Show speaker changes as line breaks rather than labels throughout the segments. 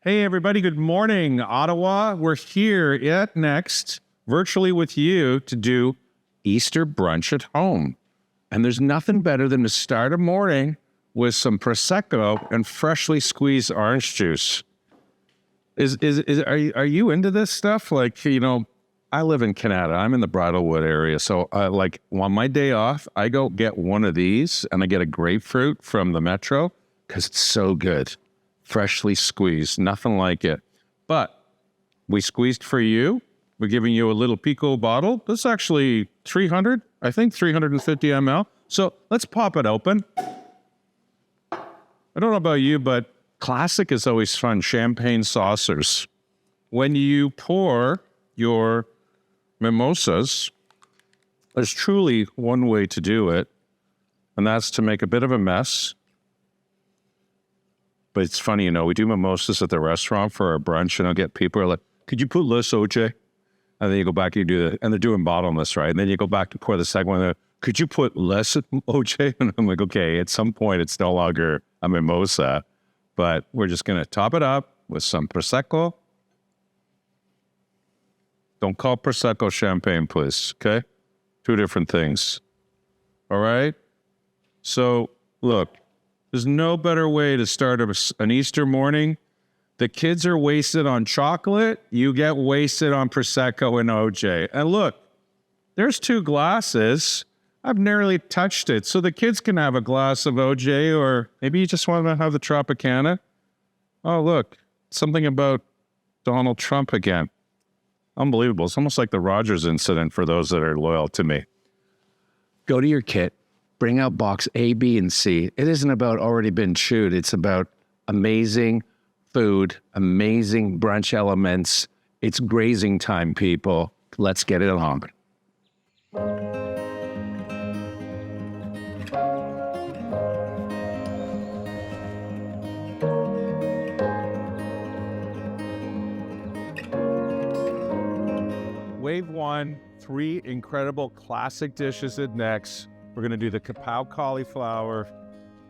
Hey, everybody. Good morning, Ottawa. We're here at Next, virtually with you to do Easter brunch at home. And there's nothing better than to start a morning with some Prosecco and freshly squeezed orange juice. Are you into this stuff? Like, I live in Canada. I'm in the Bridlewood area. So on my day off, I go get one of these and I get a grapefruit from the Metro because it's so good. Freshly squeezed, nothing like it. But we squeezed for you. We're giving you a little Pico bottle. This is actually 350 ml. So let's pop it open. I don't know about you, but classic is always fun. Champagne saucers. When you pour your mimosas, there's truly one way to do it, and that's to make a bit of a mess. But it's funny, we do mimosas at the restaurant for our brunch, and I'll get people who are like, could you put less OJ? And then you go back and you do and they're doing bottomless, right? And then you go back to pour the second one, could you put less OJ? And I'm like, okay, at some point it's no longer a mimosa, but we're just going to top it up with some Prosecco. Don't call Prosecco champagne, please, okay? Two different things, all right? So, look. There's no better way to start an Easter morning. The kids are wasted on chocolate. You get wasted on Prosecco and OJ. And look, there's 2 glasses. I've nearly touched it. So the kids can have a glass of OJ, or maybe you just want to have the Tropicana. Oh, look, something about Donald Trump again. Unbelievable. It's almost like the Rogers incident for those that are loyal to me. Go to your kit. Bring out box A, B, and C. It isn't about already been chewed. It's about amazing food, amazing brunch elements. It's grazing time, people. Let's get it on. Wave 1, 3 incredible classic dishes at Next. We're going to do the kapow cauliflower,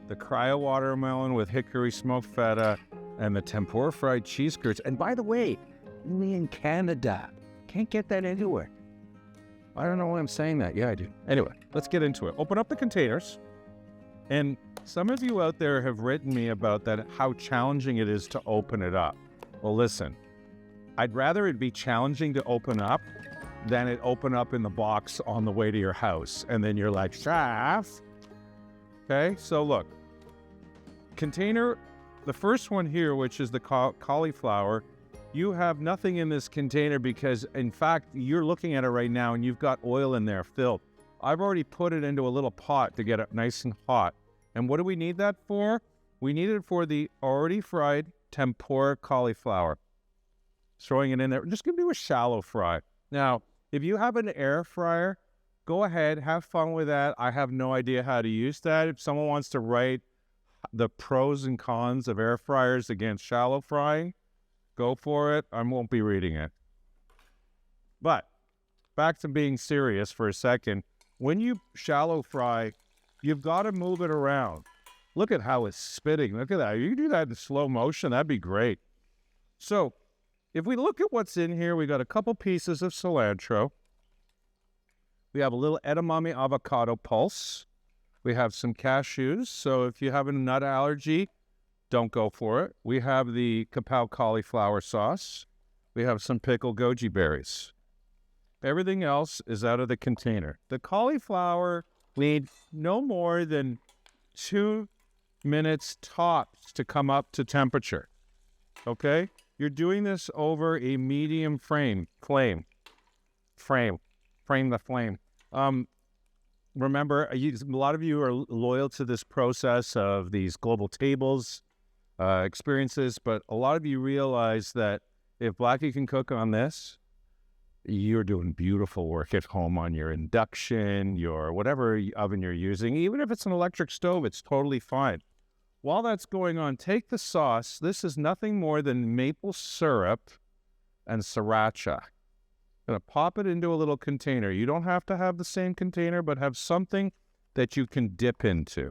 the cryo watermelon with hickory smoked feta, and the tempura fried cheese curds. And by the way, only in Canada. Can't get that anywhere. I don't know why I'm saying that. Yeah, I do. Anyway, let's get into it. Open up the containers. And some of you out there have written me about that, how challenging it is to open it up. Well, listen, I'd rather it be challenging to open up than it open up in the box on the way to your house. And then you're like, chef. Okay, so look. Container, the first one here, which is the cauliflower, you have nothing in this container because, in fact, you're looking at it right now and you've got oil in there filled. I've already put it into a little pot to get it nice and hot. And what do we need that for? We need it for the already fried tempura cauliflower. Throwing it in there. Just going to do a shallow fry. Now, if you have an air fryer, go ahead, have fun with that. I have no idea how to use that. If someone wants to write the pros and cons of air fryers against shallow frying, go for it. I won't be reading it. But back to being serious for a second. When you shallow fry, you've got to move it around. Look at how it's spitting. Look at that. You can do that in slow motion. That'd be great. So, if we look at what's in here, we got a couple pieces of cilantro. We have a little edamame avocado pulse. We have some cashews. So if you have a nut allergy, don't go for it. We have the kapow cauliflower sauce. We have some pickled goji berries. Everything else is out of the container. The cauliflower needs no more than 2 minutes tops to come up to temperature. Okay? You're doing this over a medium frame the flame. Remember, a lot of you are loyal to this process of these global tables experiences, but a lot of you realize that if Blackie can cook on this, you're doing beautiful work at home on your induction, your whatever oven you're using. Even if it's an electric stove, it's totally fine. While that's going on, take the sauce. This is nothing more than maple syrup and sriracha. Going to pop it into a little container. You don't have to have the same container, but have something that you can dip into.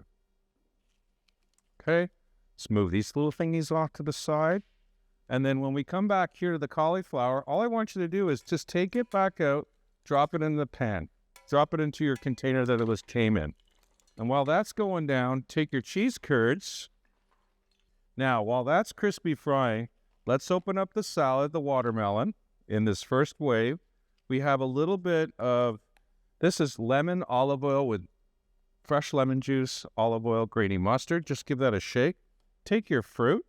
Okay? Let's move these little thingies off to the side. And then when we come back here to the cauliflower, all I want you to do is just take it back out, drop it in the pan, drop it into your container that it came in. And while that's going down, take your cheese curds. Now, while that's crispy frying, let's open up the salad, the watermelon. In this first wave, we have a little bit of, this is lemon olive oil with fresh lemon juice, olive oil, grainy mustard. Just give that a shake. Take your fruit,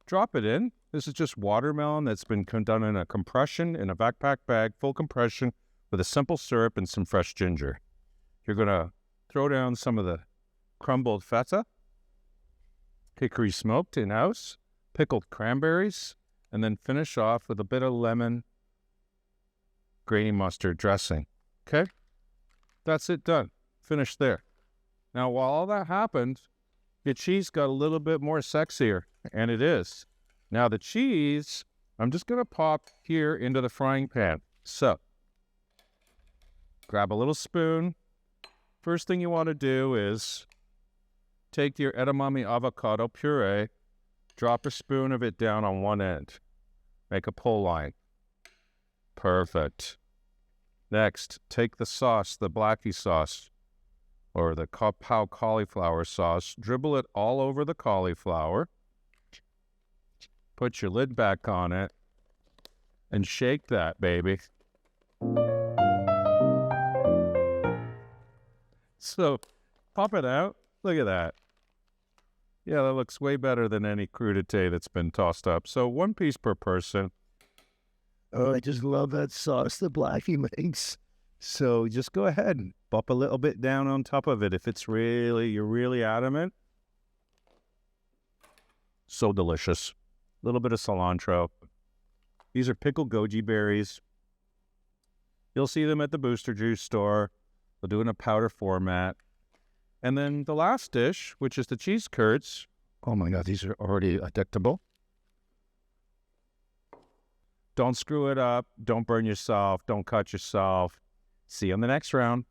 drop it in. This is just watermelon that's been done in a compression, in a backpack bag, full compression, with a simple syrup and some fresh ginger. You're going to throw down some of the crumbled feta, hickory smoked in-house, pickled cranberries, and then finish off with a bit of lemon, grainy mustard dressing. Okay? That's it done. Finished there. Now, while all that happened, your cheese got a little bit more sexier, and it is. Now, the cheese, I'm just going to pop here into the frying pan. So, grab a little spoon. First thing you want to do is take your edamame avocado puree, drop a spoon of it down on one end. Make a pull line. Perfect. Next, take the sauce, the Blackie sauce, or the kapow cauliflower sauce, dribble it all over the cauliflower, put your lid back on it, and shake that, baby. So, pop it out. Look at that. Yeah, that looks way better than any crudité that's been tossed up. So, one piece per person.
Oh, I just love that sauce the Blackie makes.
So just go ahead and bump a little bit down on top of it if it's really, you're really adamant. So delicious. A little bit of cilantro. These are pickled goji berries. You'll see them at the Booster Juice store. They'll do it in a powder format. And then the last dish, which is the cheese curds.
Oh my God, these are already addictable.
Don't screw it up. Don't burn yourself. Don't cut yourself. See you on the next round.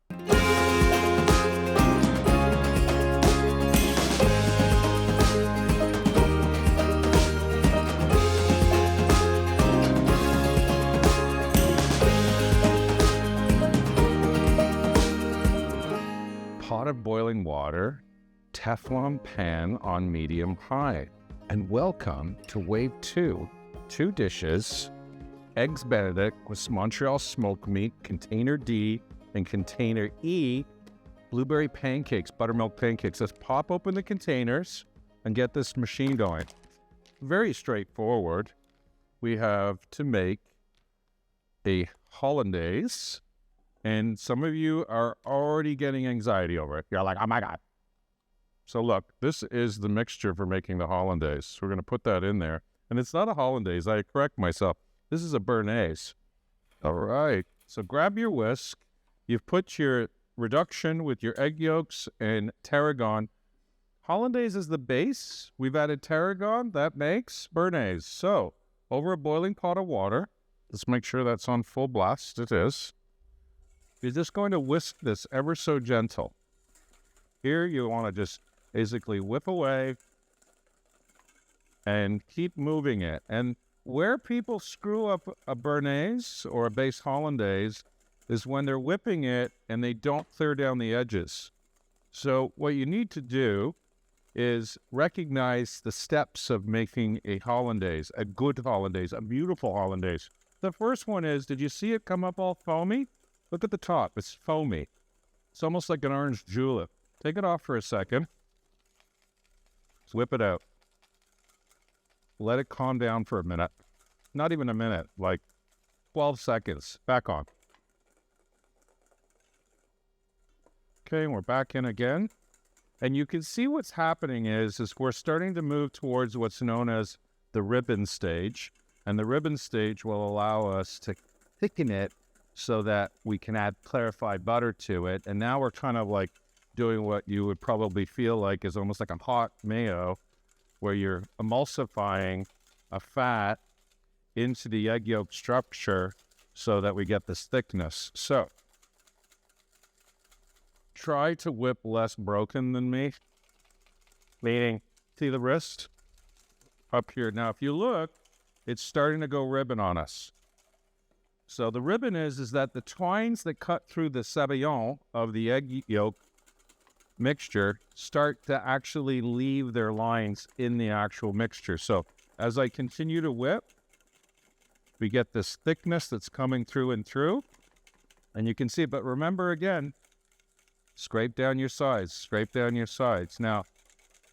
Pot of boiling water, Teflon pan on medium high. And welcome to wave 2. 2 dishes. Eggs Benedict with Montreal smoked meat, container D, and container E, blueberry pancakes, buttermilk pancakes. Let's pop open the containers and get this machine going. Very straightforward. We have to make a hollandaise, and some of you are already getting anxiety over it. You're like, oh my God. So look, this is the mixture for making the hollandaise. We're going to put that in there. And it's not a hollandaise. I correct myself. This is a béarnaise. All right. So grab your whisk. You've put your reduction with your egg yolks and tarragon. Hollandaise is the base. We've added tarragon. That makes béarnaise. So over a boiling pot of water. Let's make sure that's on full blast. It is. You're just going to whisk this ever so gentle. Here you want to just basically whip away and keep moving it. And where people screw up a béarnaise or a base hollandaise is when they're whipping it and they don't clear down the edges. So what you need to do is recognize the steps of making a hollandaise, a good hollandaise, a beautiful hollandaise. The first one is, did you see it come up all foamy? Look at the top, it's foamy. It's almost like an orange julep. Take it off for a second. Just whip it out. Let it calm down for a minute. Not even a minute, like 12 seconds. Back on. Okay, and we're back in again. And you can see what's happening is we're starting to move towards what's known as the ribbon stage. And the ribbon stage will allow us to thicken it so that we can add clarified butter to it. And now we're kind of like doing what you would probably feel like is almost like a hot mayo, where you're emulsifying a fat into the egg yolk structure so that we get this thickness. So try to whip less broken than me, meaning, see the wrist? up here. Now, if you look, it's starting to go ribbon on us. So the ribbon is that the twines that cut through the sabayon of the egg yolk mixture start to actually leave their lines in the actual mixture. So as I continue to whip, we get this thickness that's coming through and through. And you can see, but remember again, scrape down your sides, scrape down your sides. Now,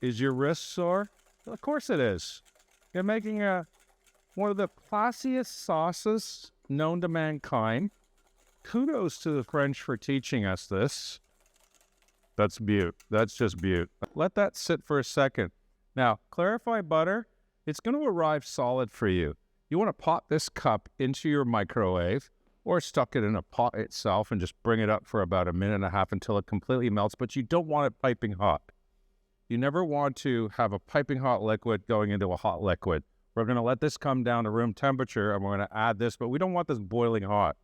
is your wrist sore? Of course it is. You're making one of the classiest sauces known to mankind. Kudos to the French for teaching us this. That's beaut. That's just beaut. Let that sit for a second. Now, clarified butter, it's going to arrive solid for you. You want to pop this cup into your microwave or stuck it in a pot itself and just bring it up for about 1.5 minutes until it completely melts, but you don't want it piping hot. You never want to have a piping hot liquid going into a hot liquid. We're going to let this come down to room temperature and we're going to add this, but we don't want this boiling hot.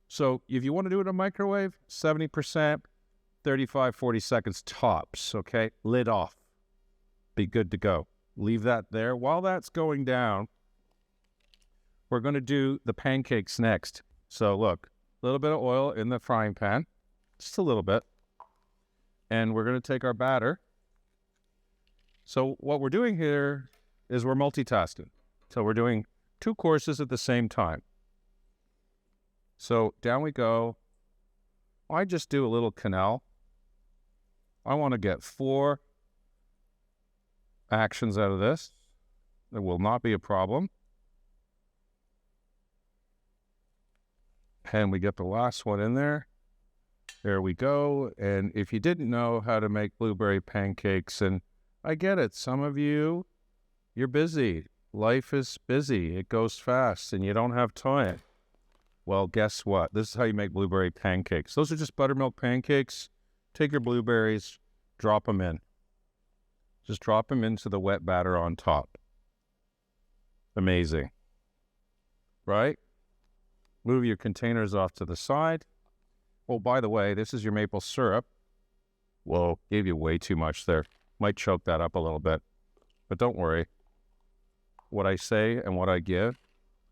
So if you want to do it in a microwave, 70%, 35, 40 seconds tops, okay? Lid off. Be good to go. Leave that there. While that's going down, we're going to do the pancakes next. So look, a little bit of oil in the frying pan, just a little bit. And we're going to take our batter. So what we're doing here is we're multitasking. So we're doing 2 courses at the same time. So down we go. I just do a little canal. I want to get 4 actions out of this. There will not be a problem. And we get the last one in there. There we go. And if you didn't know how to make blueberry pancakes, and I get it, some of you, you're busy. Life is busy. It goes fast and you don't have time. Well, guess what? This is how you make blueberry pancakes. Those are just buttermilk pancakes. Take your blueberries, drop them in. Just drop them into the wet batter on top. Amazing. Right? Move your containers off to the side. Oh, by the way, this is your maple syrup. Whoa, gave you way too much there. Might choke that up a little bit. But don't worry. What I say and what I give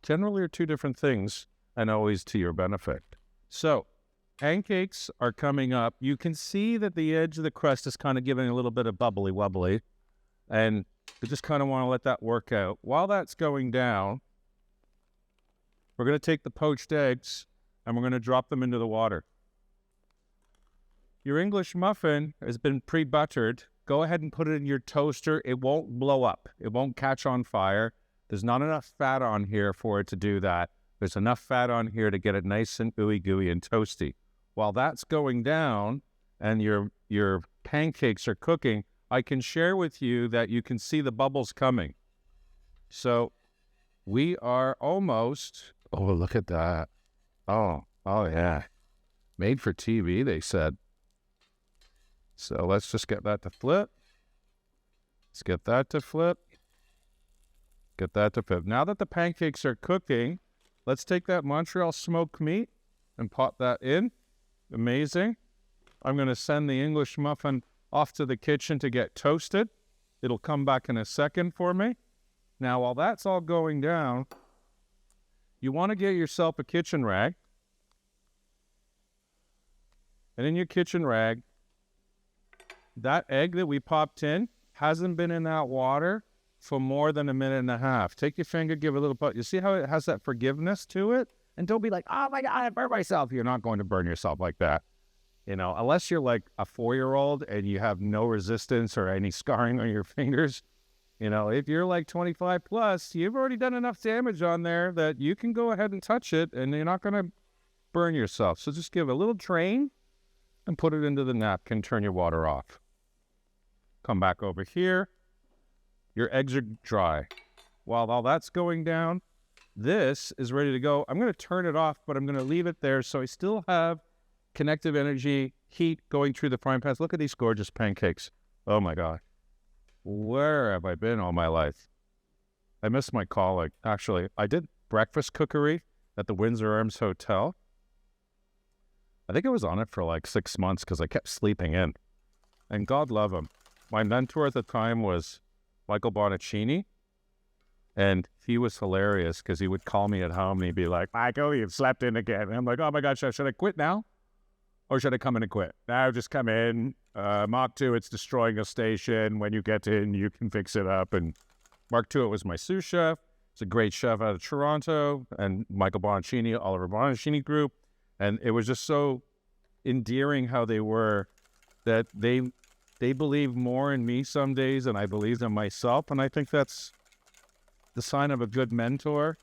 generally are 2 different things and always to your benefit. So, pancakes are coming up. You can see that the edge of the crust is kind of giving a little bit of bubbly wobbly. And you just kind of want to let that work out. While that's going down, we're going to take the poached eggs and we're going to drop them into the water. Your English muffin has been pre-buttered. Go ahead and put it in your toaster. It won't blow up. It won't catch on fire. There's not enough fat on here for it to do that. There's enough fat on here to get it nice and ooey gooey and toasty. While that's going down and your pancakes are cooking, I can share with you that you can see the bubbles coming. So we are almost... Oh, look at that. Oh yeah. Made for TV, they said. So let's just get that to flip. Let's get that to flip. Get that to flip. Now that the pancakes are cooking, let's take that Montreal smoked meat and pop that in. Amazing. I'm going to send the English muffin off to the kitchen to get toasted. It'll come back in a second for me. Now, while that's all going down, you want to get yourself a kitchen rag. And in your kitchen rag, that egg that we popped in hasn't been in that water for more than 1.5 minutes. Take your finger, give it a little put. You see how it has that forgiveness to it? And don't be like, oh my God, I burned myself. You're not going to burn yourself like that. You know, unless you're like a 4-year-old and you have no resistance or any scarring on your fingers. You know, if you're like 25 plus, you've already done enough damage on there that you can go ahead and touch it and you're not going to burn yourself. So just give it a little drain and put it into the napkin, turn your water off. Come back over here. Your eggs are dry. While all that's going down, this is ready to go. I'm going to turn it off, but I'm going to leave it there so I still have connective energy, heat going through the frying pans. Look at these gorgeous pancakes. Oh my God. Where have I been all my life? I miss my colleague. Actually, I did breakfast cookery at the Windsor Arms Hotel. I think I was on it for like 6 months because I kept sleeping in. And God love him. My mentor at the time was Michael Bonaccini. And he was hilarious because he would call me at home and he'd be like, Michael, you've slept in again. And I'm like, oh my God, should I quit now? Or should I come in and quit? Now just come in. Mach 2, it's destroying a station. When you get in, you can fix it up. And Mark 2, it was my sous chef. It's a great chef out of Toronto. And Michael Bonaccini, Oliver Bonaccini Group. And it was just so endearing how they were, that they believe more in me some days than I believe in myself. And I think that's the sign of a good mentor,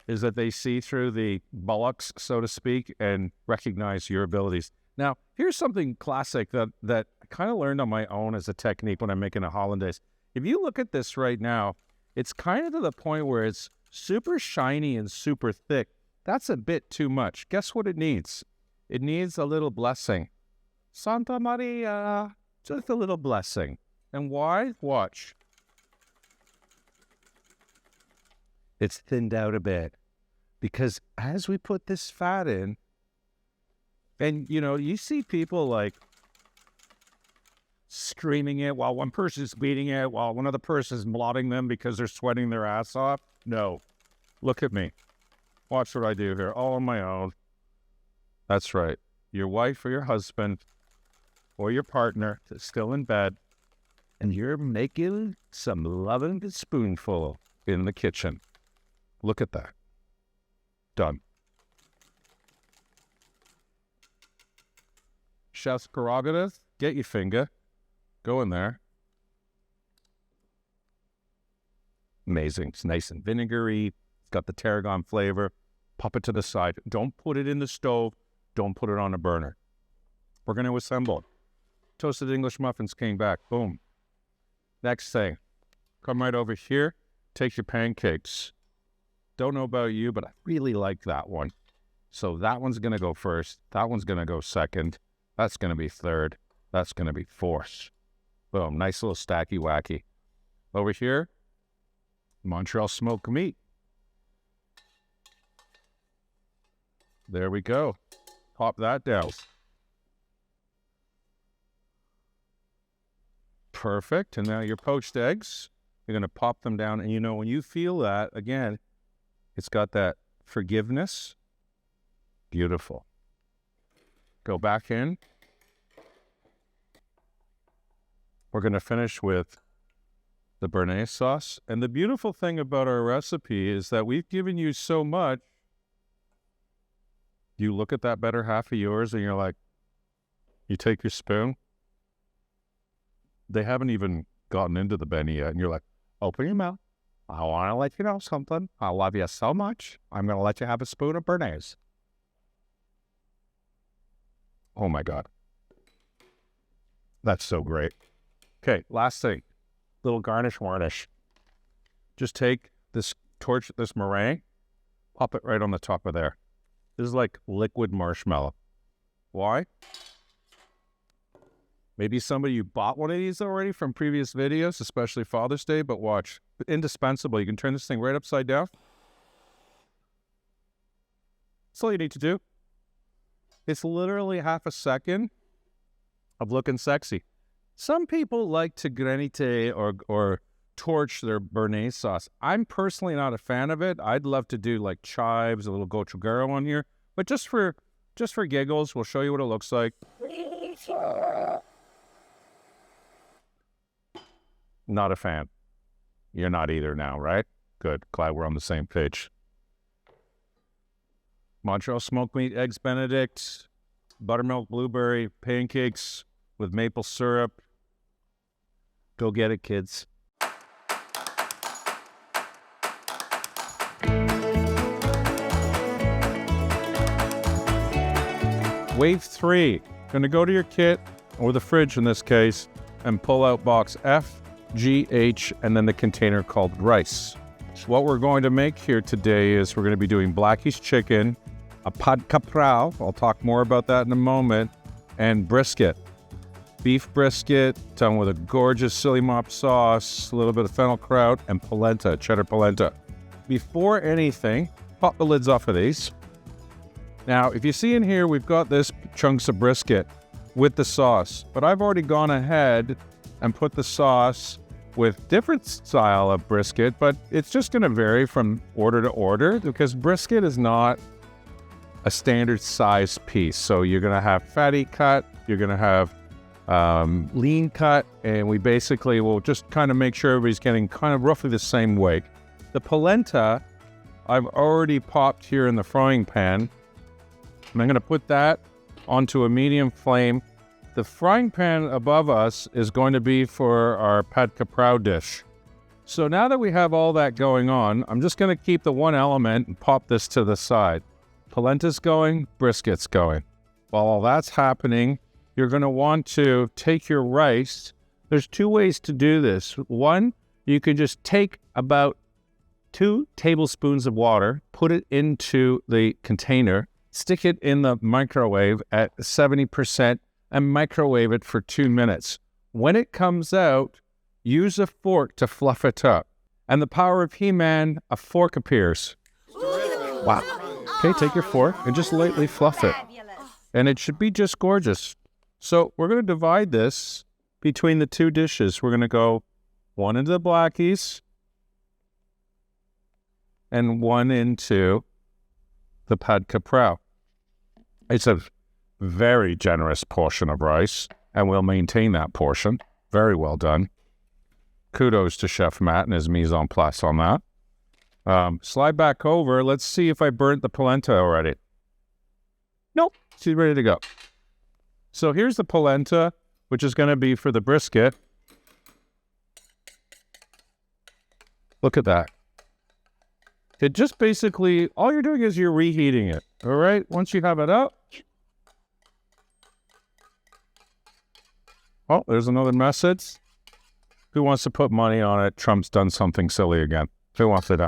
is that they see through the bollocks, so to speak, and recognize your abilities. Now, here's something classic that I kind of learned on my own as a technique when I'm making a hollandaise. If you look at this right now, it's kind of to the point where it's super shiny and super thick. That's a bit too much. Guess what it needs? It needs a little blessing. Santa Maria, just a little blessing. And why? Watch. It's thinned out a bit. Because as we put this fat in, and you know, you see people like screaming it while one person's beating it, while one other person's blotting them because they're sweating their ass off. No. Look at me. Watch what I do here, all on my own. That's right. Your wife or your husband or your partner is still in bed, and you're making some loving spoonful in the kitchen. Look at that. Done. Chef's prerogative, get your finger. Go in there. Amazing. It's nice and vinegary. It's got the tarragon flavor. Pop it to the side. Don't put it in the stove. Don't put it on a burner. We're going to assemble. Toasted English muffins came back. Boom. Next thing. Come right over here. Take your pancakes. Don't know about you, but I really like that one. So that one's going to go first. That one's going to go second. That's going to be third. That's going to be fourth. Boom. Nice little stacky wacky. Over here, Montreal smoked meat. There we go. Pop that down. Perfect. And now your poached eggs, you're going to pop them down. And you know, when you feel that, again, it's got that forgiveness. Beautiful. Go back in. We're going to finish with the béarnaise sauce. And the beautiful thing about our recipe is that we've given you so much. You look at that better half of yours and you're like, you take your spoon. They haven't even gotten into the Benny yet. And you're like, open your mouth. I want to let you know something. I love you so much. I'm going to let you have a spoon of béarnaise. Oh my God. That's so great. Okay, last thing. Little garnish warnish. Just take this meringue, pop it right on the top of there. This is like liquid marshmallow. Why? Maybe somebody you bought one of these already from previous videos, especially Father's Day, but watch. Indispensable. You can turn this thing right upside down. That's all you need to do. It's literally half a second of looking sexy. Some people like to granite or torch their béarnaise sauce. I'm personally not a fan of it. I'd love to do like chives, a little gochujara on here. But just for giggles, we'll show you what it looks like. Not a fan. You're not either now, right? Good. Glad we're on the same page. Montreal smoked meat, eggs Benedict, buttermilk blueberry, pancakes with maple syrup. Go get it, kids. Wave 3. Going to go to your kit, or the fridge in this case, and pull out box F, G, H, and then the container called rice. So what we're going to make here today is we're going to be doing Blackie's chicken, a pad capral, I'll talk more about that in a moment, and brisket. Beef brisket done with a gorgeous silly mop sauce, a little bit of fennel-kraut, and polenta, cheddar polenta. Before anything, pop the lids off of these. Now, if you see in here, we've got this chunks of brisket with the sauce, but I've already gone ahead and put the sauce with different style of brisket, but it's just going to vary from order to order because brisket is not a standard size piece. So you're going to have fatty cut, you're going to have lean cut, and we basically will just kind of make sure everybody's getting kind of roughly the same weight. The polenta, I've already popped here in the frying pan, and I'm going to put that onto a medium flame. The frying pan above us is going to be for our pad caprao dish. So now that we have all that going on, I'm just going to keep the one element and pop this to the side. Polenta's going, brisket's going. While all that's happening, you're going to want to take your rice. There's two ways to do this. One, you can just take about 2 tablespoons of water, put it into the container, stick it in the microwave at 70%, and microwave it for 2 minutes. When it comes out, use a fork to fluff it up. And the power of He-Man, a fork appears. Wow. Okay, take your fork and just lightly fluff it. And it should be just gorgeous. So we're going to divide this between the 2 dishes. We're going to go one into the Blackies and one into the pad caprao. It's a very generous portion of rice, and we'll maintain that portion. Very well done. Kudos to Chef Matt and his mise en place on that. Slide back over. Let's see if I burnt the polenta already. Nope, she's ready to go. So here's the polenta, which is going to be for the brisket. Look at that. It just basically, all you're doing is you're reheating it, all right? Once you have it up. Oh, there's another message. Who wants to put money on it? Trump's done something silly again. Who wants it?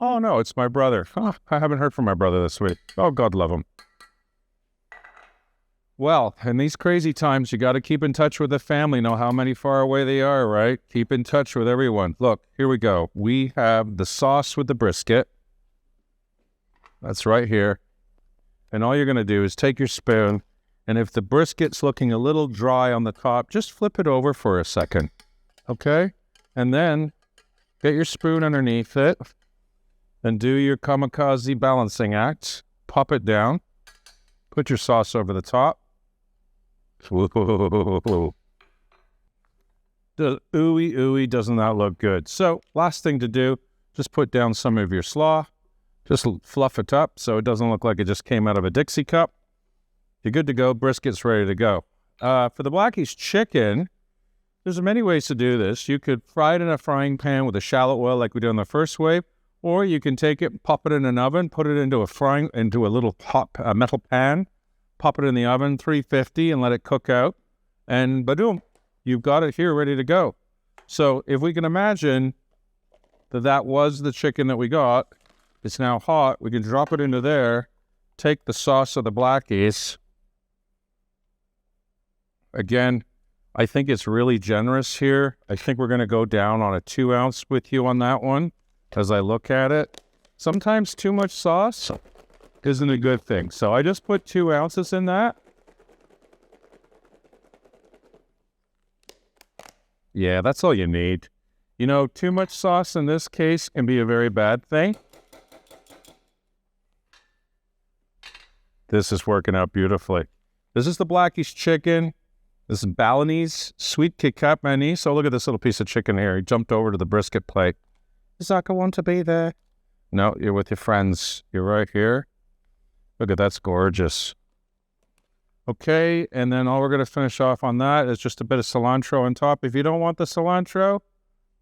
Oh, no, it's my brother. Oh, I haven't heard from my brother this week. Oh, God love him. Well, in these crazy times, you got to keep in touch with the family, know how many far away they are, right? Keep in touch with everyone. Look, here we go. We have the sauce with the brisket. That's right here. And all you're going to do is take your spoon, and if the brisket's looking a little dry on the top, just flip it over for a second, okay? And then get your spoon underneath it and do your kamikaze balancing act. Pop it down. Put your sauce over the top. The ooey doesn't that look good? So last thing to do, just put down some of your slaw. Just fluff it up so it doesn't look like it just came out of a Dixie cup. You're good to go. Brisket's ready to go. For the Blackie's chicken, there's many ways to do this. You could fry it in a frying pan with a shallot oil like we did on the first wave, or you can take it, pop it in an oven, put it into a little hot metal pan, pop it in the oven, 350, and let it cook out. And badoom, you've got it here ready to go. So if we can imagine that was the chicken that we got, it's now hot, we can drop it into there, take the sauce of the Blackies. Again, I think it's really generous here. I think we're going to go down on a 2 ounce with you on that one as I look at it. Sometimes too much sauce isn't a good thing. So I just put 2 ounces in that. Yeah, that's all you need. You know, too much sauce in this case can be a very bad thing. This is working out beautifully. This is the Blackie's chicken. This is Balinese sweet kicap mani. So look at this little piece of chicken here. He jumped over to the brisket plate. Does Zaka want to be there? No, you're with your friends. You're right here. Look at that's gorgeous. Okay, and then all we're going to finish off on that is just a bit of cilantro on top. If you don't want the cilantro,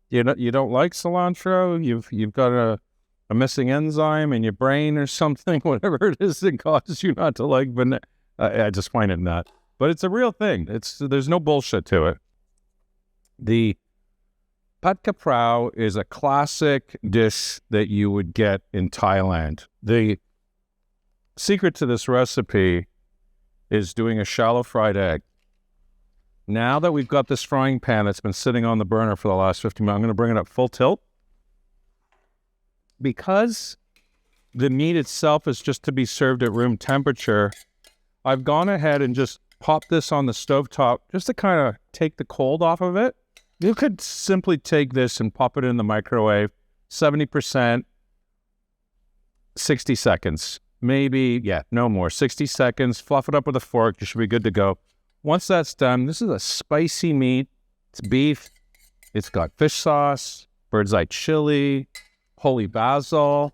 you don't like cilantro, you've got a missing enzyme in your brain or something, whatever it is that causes you not to like banana. I just find it nut. But it's a real thing. There's no bullshit to it. The pad caprao is a classic dish that you would get in Thailand. The secret to this recipe is doing a shallow fried egg. Now that we've got this frying pan that's been sitting on the burner for the last 15 minutes, I'm going to bring it up full tilt. Because the meat itself is just to be served at room temperature, I've gone ahead and just popped this on the stovetop just to kind of take the cold off of it. You could simply take this and pop it in the microwave, 70%, 60 seconds. Maybe, no more, 60 seconds. Fluff it up with a fork. You should be good to go. Once that's done, this is a spicy meat. It's beef. It's got fish sauce, bird's eye chili, holy basil,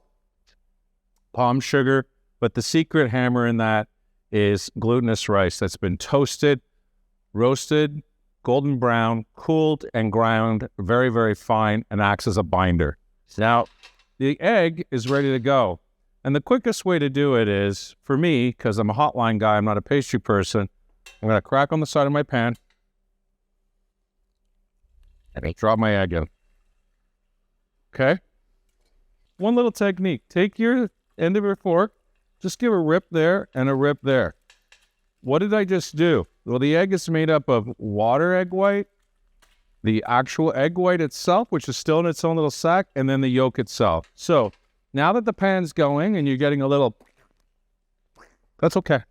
palm sugar. But the secret hammer in that is glutinous rice that's been toasted, roasted, golden brown, cooled, and ground very, very fine and acts as a binder. Now, the egg is ready to go. And the quickest way to do it is, for me, because I'm a hotline guy, I'm not a pastry person, I'm going to crack on the side of my pan and drop my egg in. Okay? One little technique. Take your end of your fork, just give a rip there and a rip there. What did I just do? Well, the egg is made up of water egg white, the actual egg white itself, which is still in its own little sack, and then the yolk itself. So now that the pan's going and you're getting a little, that's okay.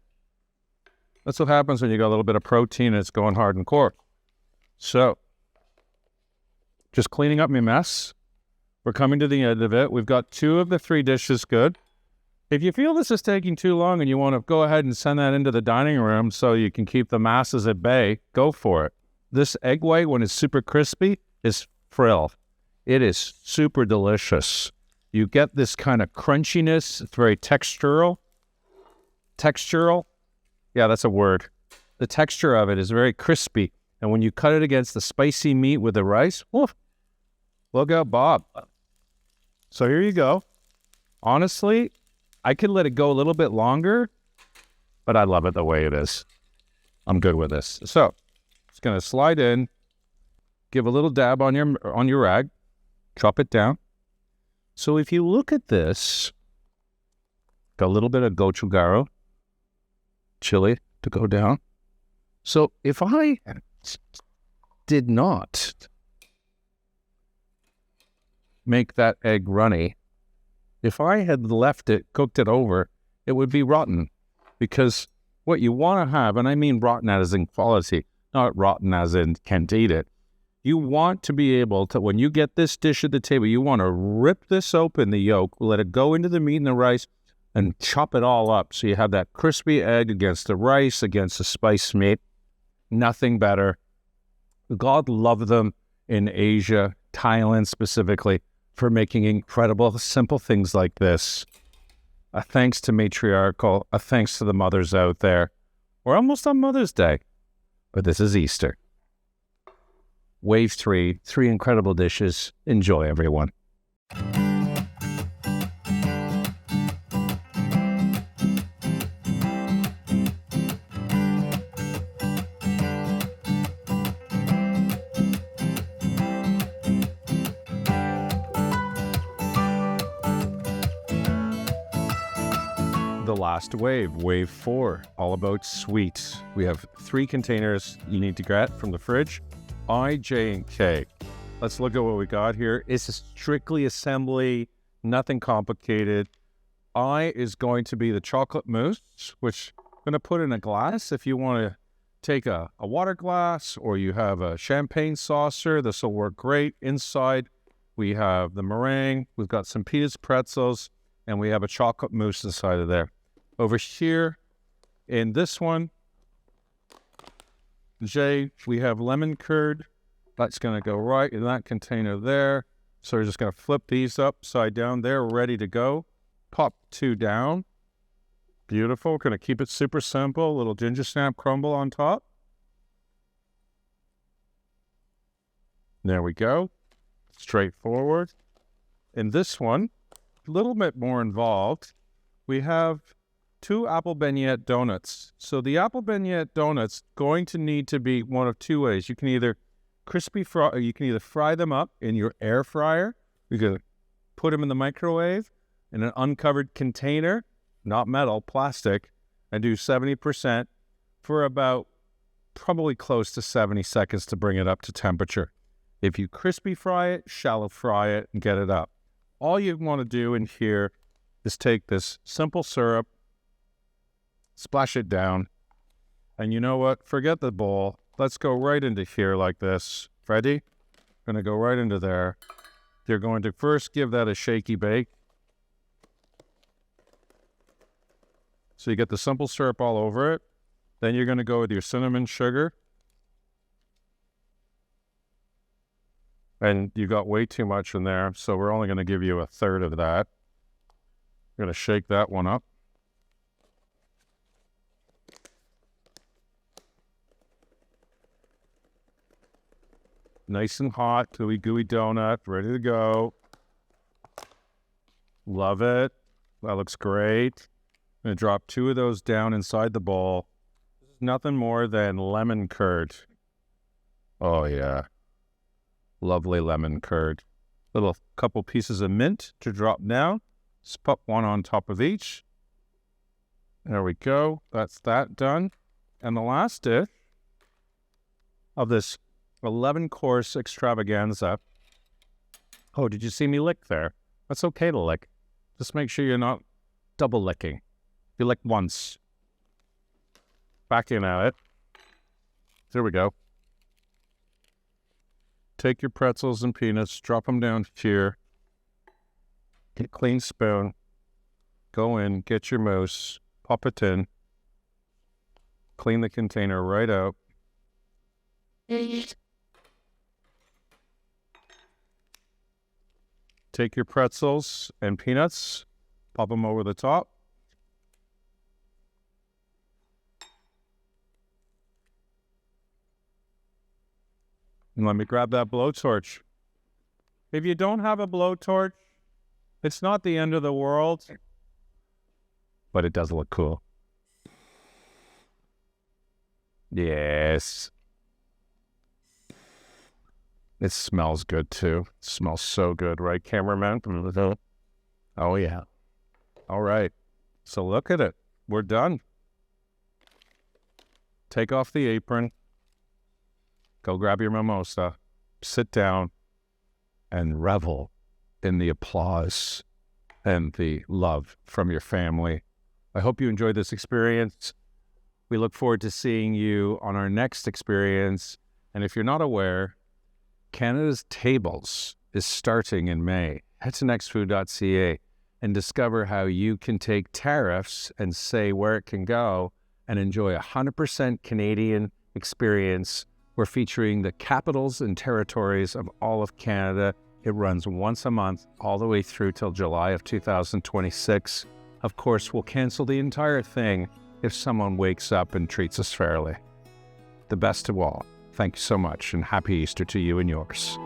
That's what happens when you got a little bit of protein and it's going hard and core. So just cleaning up my mess. We're coming to the end of it. We've got 2 of the 3 dishes good. If you feel this is taking too long and you want to go ahead and send that into the dining room so you can keep the masses at bay, go for it. This egg white, when it's super crispy, is frill. It is super delicious. You get this kind of crunchiness. It's very textural. Textural? Yeah, that's a word. The texture of it is very crispy. And when you cut it against the spicy meat with the rice, woof, look out, Bob. So here you go. Honestly, I could let it go a little bit longer, but I love it the way it is. I'm good with this. So, it's going to slide in, give a little dab on your rag, chop it down. So if you look at this, got a little bit of gochujaro, chili to go down. So if I did not make that egg runny, if I had left it, cooked it over, it would be rotten. Because what you want to have, and I mean rotten as in quality, not rotten as in can't eat it. You want to be able to, when you get this dish at the table, you want to rip this open, the yolk, let it go into the meat and the rice, and chop it all up. So you have that crispy egg against the rice, against the spiced meat. Nothing better. God love them in Asia, Thailand specifically, for making incredible, simple things like this. A thanks to matriarchal, a thanks to the mothers out there. We're almost on Mother's Day, but this is Easter. Wave 3, 3 incredible dishes. Enjoy, everyone. The last wave, wave 4, all about sweet. We have 3 containers you need to get from the fridge. I, J, and K. Let's look at what we got here. It's a strictly assembly, nothing complicated. I is going to be the chocolate mousse, which I'm going to put in a glass. If you want to take a water glass or you have a champagne saucer, this will work great. Inside, we have the meringue. We've got some pita pretzels, and we have a chocolate mousse inside of there. Over here, in this one, J, we have lemon curd. That's going to go right in that container there. So we're just going to flip these upside down. They're ready to go. Pop 2 down. Beautiful. We're going to keep it super simple. A little ginger snap crumble on top. There we go. Straightforward. In this one, a little bit more involved. We have 2 apple beignet donuts. So the apple beignet donuts going to need to be one of 2 ways. You can either fry them up in your air fryer. You can put them in the microwave in an uncovered container, not metal, plastic, and do 70% for about probably close to 70 seconds to bring it up to temperature. If you crispy fry it, shallow fry it, and get it up. All you want to do in here is take this simple syrup, splash it down, and you know what? Forget the bowl. Let's go right into here like this. Ready? Going to go right into there. You're going to first give that a shaky bake. So you get the simple syrup all over it. Then you're going to go with your cinnamon sugar. And you got way too much in there, so we're only going to give you a third of that. We're going to shake that one up. Nice and hot, gooey donut, ready to go. Love it. That looks great. I'm going to drop 2 of those down inside the bowl. This is nothing more than lemon curd. Oh, yeah. Lovely lemon curd. Little couple pieces of mint to drop down. Just put one on top of each. There we go. That's that done. And the last dish of this 11-course extravaganza. Oh, did you see me lick there? That's okay to lick. Just make sure you're not double licking. You lick once. Back in at it. There we go. Take your pretzels and peanuts, drop them down here. Get a clean spoon. Go in, get your mousse, pop it in. Clean the container right out. Take your pretzels and peanuts, pop them over the top. And let me grab that blowtorch. If you don't have a blowtorch, it's not the end of the world, but it does look cool. Yes. It smells good too. It smells so good, right, cameraman? Oh, yeah. All right. So look at it. We're done. Take off the apron. Go grab your mimosa. Sit down and revel in the applause and the love from your family. I hope you enjoyed this experience. We look forward to seeing you on our next experience. And if you're not aware, Canada's Tables is starting in May. Head to nextfood.ca and discover how you can take tariffs and say where it can go and enjoy a 100% Canadian experience. We're featuring the capitals and territories of all of Canada. It runs once a month all the way through till July of 2026. Of course, we'll cancel the entire thing if someone wakes up and treats us fairly. The best of all. Thank you so much, and happy Easter to you and yours.